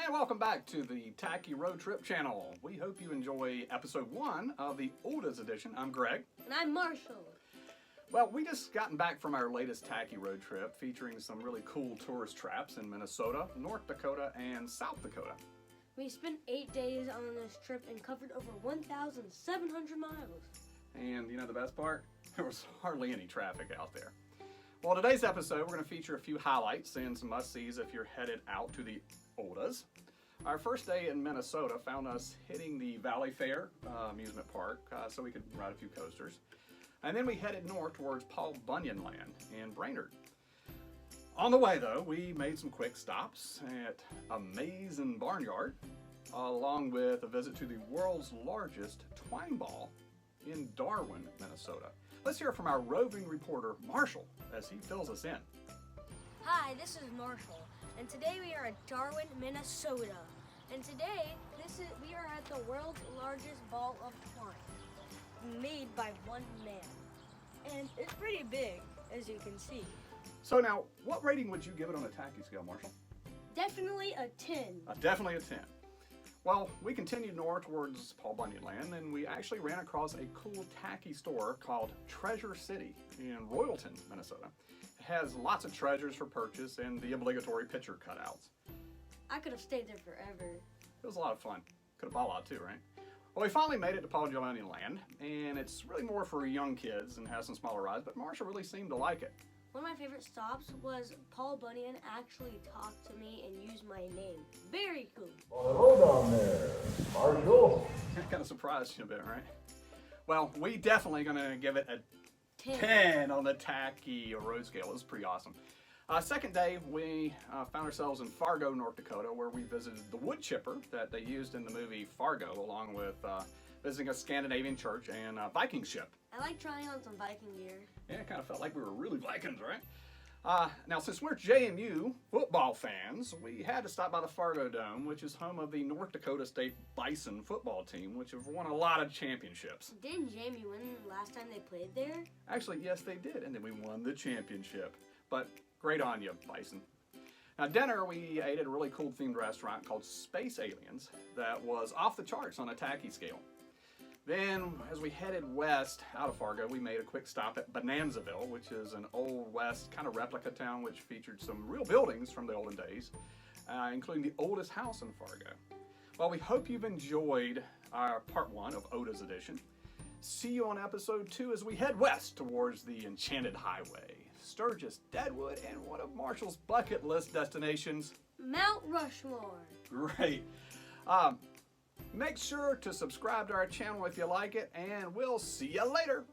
And welcome back to the Tacky Road Trip channel. We hope you enjoy episode 1 of the otas edition. I'm Greg. And I'm Marshall. Well, we just gotten back from our latest Tacky road trip featuring some really cool tourist traps in Minnesota, North Dakota, and South Dakota. We spent 8 days on this trip and covered over 1,700 miles. And you know the best part? There was hardly any traffic out there. Well, today's episode, we're going to feature a few highlights and some must-sees if you're headed out to the otas. Our first day in Minnesota found us hitting the Valley Fair amusement park so we could ride a few coasters. And then we headed north towards Paul Bunyan land in Brainerd. On the way, though, we made some quick stops at Amazing Barnyard, along with a visit to the world's largest twine ball in Darwin, Minnesota. Let's hear from our roving reporter, Marshall, as he fills us in. Hi, this is Marshall, and today we are at Darwin, Minnesota. And today, we are at the world's largest ball of twine, made by one man. And it's pretty big, as you can see. So now, what rating would you give it on a Tacky scale, Marshall? Definitely a 10. Definitely a 10. Well, we continued north towards Paul Bunyan land, and we actually ran across a cool Tacky store called Treasure City in Royalton, Minnesota. It has lots of treasures for purchase and the obligatory picture cutouts. I could have stayed there forever. It was a lot of fun. Could have bought a lot too, right? Well, we finally made it to Paul Bunyan land, and it's really more for young kids and has some smaller rides, but Marshall really seemed to like it. One of my favorite stops was Paul Bunyan actually talked to me and used my name. Very cool. Well, hold on there, Marshall. That kind of surprised you a bit, right? Well, we definitely going to give it a 10. 10 on the Tacky road scale. It was pretty awesome. Second day, we found ourselves in Fargo, North Dakota, where we visited the wood chipper that they used in the movie Fargo, along with visiting a Scandinavian church and a Viking ship. I like trying on some Viking gear. Yeah, it kind of felt like we were really Vikings, right? Now, since we're JMU football fans, we had to stop by the Fargo Dome, which is home of the North Dakota State Bison football team, which have won a lot of championships. Didn't Jamie win last time they played there? Actually, yes, they did, and then we won the championship. But great on you, Bison. Now, dinner, we ate at a really cool themed restaurant called Space Aliens that was off the charts on a Tacky scale. Then, as we headed west out of Fargo, we made a quick stop at Bonanzaville, which is an old west kind of replica town which featured some real buildings from the olden days, including the oldest house in Fargo. Well, we hope you've enjoyed our part 1 of otas edition. See you on episode 2 as we head west towards the Enchanted Highway, Sturgis, Deadwood, and one of Marshall's bucket list destinations, Mount Rushmore. Great. Make sure to subscribe to our channel if you like it, and we'll see you later.